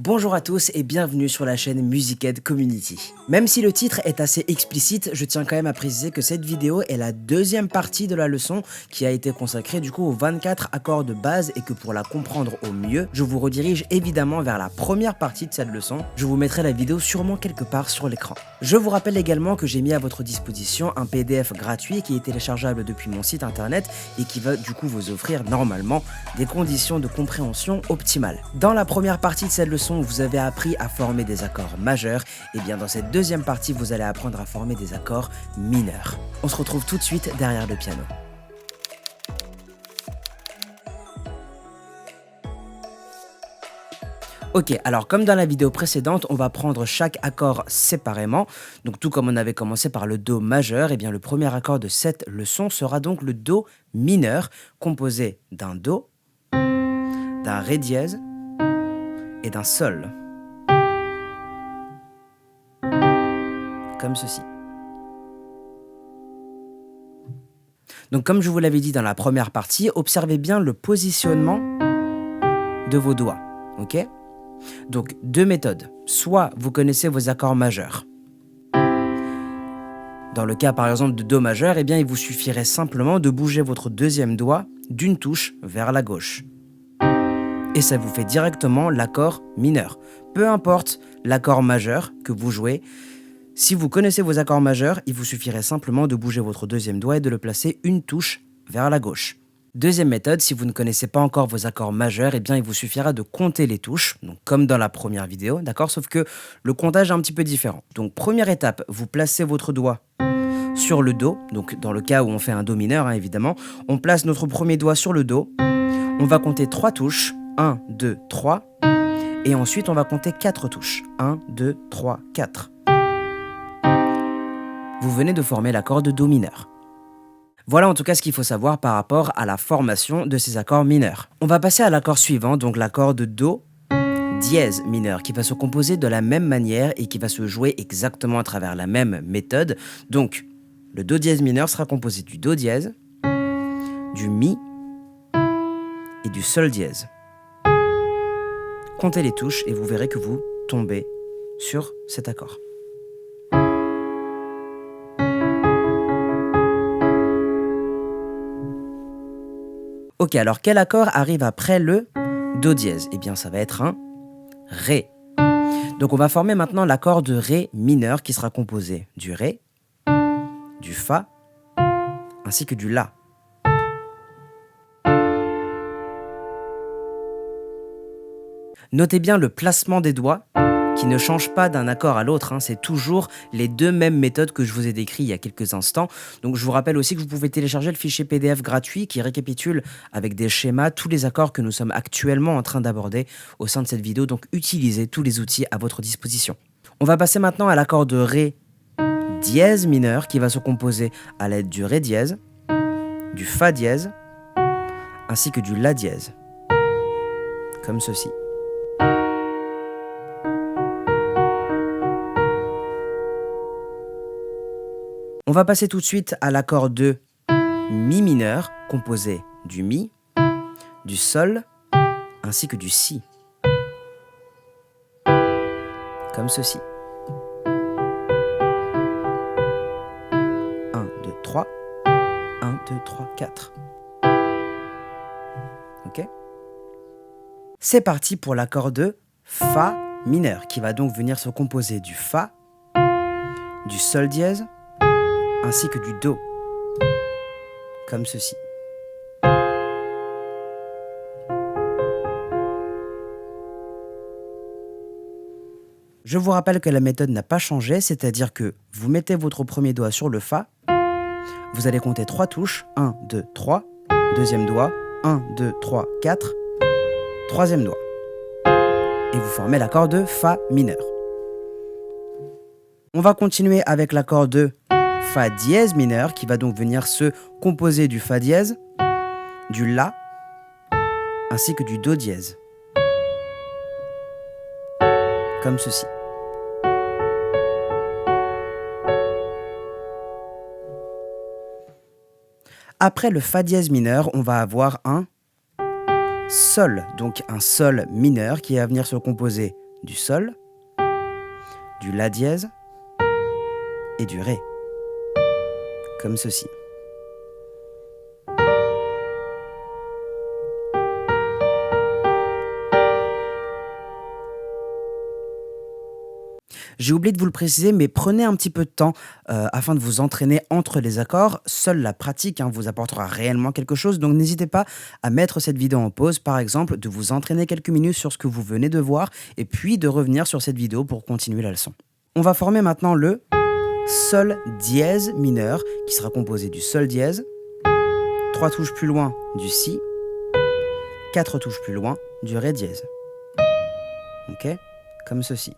Bonjour à tous et bienvenue sur la chaîne Musicaid Community. Même si le titre est assez explicite, je tiens quand même à préciser que cette vidéo est la deuxième partie de la leçon qui a été consacrée du coup aux 24 accords de base et que pour la comprendre au mieux, je vous redirige évidemment vers la première partie de cette leçon. Je vous mettrai la vidéo sûrement quelque part sur l'écran. Je vous rappelle également que j'ai mis à votre disposition un PDF gratuit qui est téléchargeable depuis mon site internet et qui va du coup vous offrir normalement des conditions de compréhension optimales. Dans la première partie de cette leçon, vous avez appris à former des accords majeurs, et bien dans cette deuxième partie, vous allez apprendre à former des accords mineurs. On se retrouve tout de suite derrière le piano. Ok, alors comme dans la vidéo précédente, on va prendre chaque accord séparément. Donc tout comme on avait commencé par le Do majeur, et bien le premier accord de cette leçon sera donc le Do mineur, composé d'un Do, d'un Ré dièse et d'un Sol. Comme ceci. Donc comme je vous l'avais dit dans la première partie, observez bien le positionnement de vos doigts, ok? Donc deux méthodes, soit vous connaissez vos accords majeurs. Dans le cas par exemple de Do majeur, eh bien il vous suffirait simplement de bouger votre deuxième doigt d'une touche vers la gauche. Et ça vous fait directement l'accord mineur. Peu importe l'accord majeur que vous jouez, si vous connaissez vos accords majeurs, il vous suffirait simplement de bouger votre deuxième doigt et de le placer une touche vers la gauche. Deuxième méthode, si vous ne connaissez pas encore vos accords majeurs, eh bien il vous suffira de compter les touches, donc comme dans la première vidéo, d'accord? Sauf que le comptage est un petit peu différent. Donc première étape, vous placez votre doigt sur le Do, donc dans le cas où on fait un Do mineur, évidemment, on place notre premier doigt sur le Do, on va compter 3 touches, 1, 2, 3, et ensuite on va compter 4 touches, 1, 2, 3, 4. Vous venez de former l'accord de Do mineur. Voilà en tout cas ce qu'il faut savoir par rapport à la formation de ces accords mineurs. On va passer à l'accord suivant, donc l'accord de Do dièse mineur, qui va se composer de la même manière et qui va se jouer exactement à travers la même méthode. Donc, le Do dièse mineur sera composé du Do dièse, du Mi et du Sol dièse. Comptez les touches et vous verrez que vous tombez sur cet accord. Ok, alors quel accord arrive après le Do dièse? Eh bien, ça va être un Ré. Donc, on va former maintenant l'accord de Ré mineur qui sera composé du Ré, du Fa, ainsi que du La. Notez bien le placement des doigts qui ne change pas d'un accord à l'autre, c'est toujours les deux mêmes méthodes que je vous ai décrites il y a quelques instants. Donc je vous rappelle aussi que vous pouvez télécharger le fichier PDF gratuit qui récapitule avec des schémas tous les accords que nous sommes actuellement en train d'aborder au sein de cette vidéo, donc utilisez tous les outils à votre disposition. On va passer maintenant à l'accord de Ré dièse mineur qui va se composer à l'aide du Ré dièse, du Fa dièse, ainsi que du La dièse, comme ceci. On va passer tout de suite à l'accord de Mi mineur, composé du Mi, du Sol, ainsi que du Si. Comme ceci. 1, 2, 3. 1, 2, 3, 4. Ok? C'est parti pour l'accord de Fa mineur, qui va donc venir se composer du Fa, du Sol dièse, ainsi que du Do, comme ceci. Je vous rappelle que la méthode n'a pas changé, c'est-à-dire que vous mettez votre premier doigt sur le Fa, vous allez compter 3 touches, 1, 2, 3, deuxième doigt, 1, 2, 3, 4, troisième doigt, et vous formez l'accord de Fa mineur. On va continuer avec l'accord de Fa dièse mineur qui va donc venir se composer du Fa dièse, du La, ainsi que du Do dièse. Comme ceci. Après le Fa dièse mineur, on va avoir un Sol, donc un Sol mineur qui va venir se composer du sol, du la dièse et du ré, comme ceci. J'ai oublié de vous le préciser, mais prenez un petit peu de temps afin de vous entraîner entre les accords. Seule la pratique vous apportera réellement quelque chose, donc n'hésitez pas à mettre cette vidéo en pause, par exemple, de vous entraîner quelques minutes sur ce que vous venez de voir, et puis de revenir sur cette vidéo pour continuer la leçon. On va former maintenant le sol dièse mineur, qui sera composé du sol dièse, 3 touches plus loin du si, 4 touches plus loin du ré dièse. Ok? Comme ceci.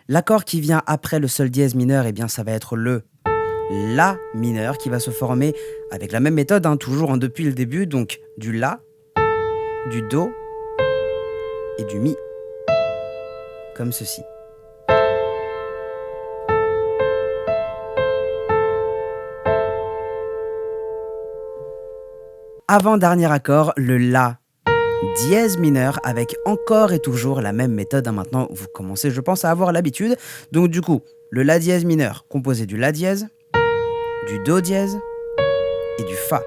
L'accord qui vient après le sol dièse mineur, eh bien, ça va être le la mineur qui va se former avec la même méthode, toujours depuis le début, donc du la, du do et du mi, comme ceci. Avant-dernier accord, le la dièse mineur avec encore et toujours la même méthode. Maintenant, vous commencez, je pense, à avoir l'habitude. Donc du coup, le la dièse mineur composé du la dièse, du do dièse et du fa,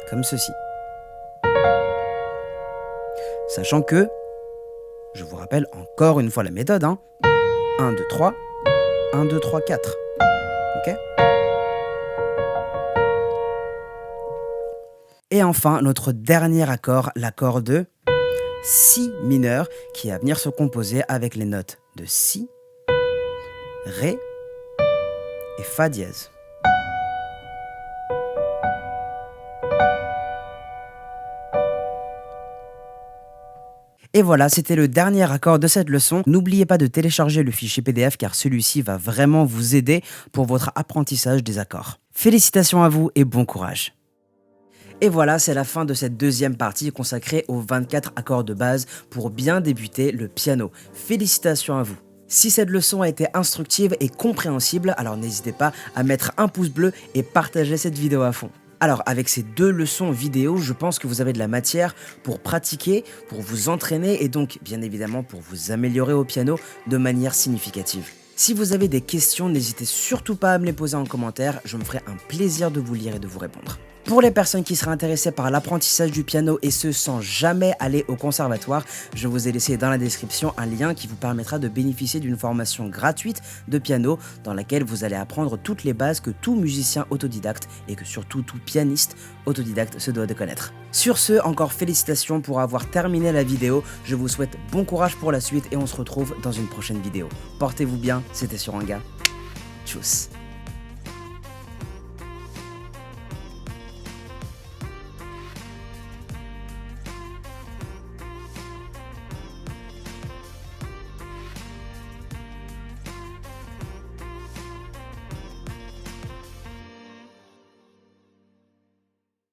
comme ceci. Sachant que, je vous rappelle encore une fois la méthode, 1, 2, 3, 1, 2, 3, 4. Ok ? Et enfin, notre dernier accord, l'accord de si mineur, qui va venir se composer avec les notes de si, ré et fa dièse. Et voilà, c'était le dernier accord de cette leçon. N'oubliez pas de télécharger le fichier PDF car celui-ci va vraiment vous aider pour votre apprentissage des accords. Félicitations à vous et bon courage. Et voilà, c'est la fin de cette deuxième partie consacrée aux 24 accords de base pour bien débuter le piano. Félicitations à vous. Si cette leçon a été instructive et compréhensible, alors n'hésitez pas à mettre un pouce bleu et partager cette vidéo à fond. Alors avec ces 2 leçons vidéo, je pense que vous avez de la matière pour pratiquer, pour vous entraîner et donc bien évidemment pour vous améliorer au piano de manière significative. Si vous avez des questions, n'hésitez surtout pas à me les poser en commentaire, je me ferai un plaisir de vous lire et de vous répondre. Pour les personnes qui seraient intéressées par l'apprentissage du piano et ce sans jamais aller au conservatoire, je vous ai laissé dans la description un lien qui vous permettra de bénéficier d'une formation gratuite de piano dans laquelle vous allez apprendre toutes les bases que tout musicien autodidacte et que surtout tout pianiste autodidacte se doit de connaître. Sur ce, encore félicitations pour avoir terminé la vidéo, je vous souhaite bon courage pour la suite et on se retrouve dans une prochaine vidéo. Portez-vous bien, c'était Suranga. Tchuss.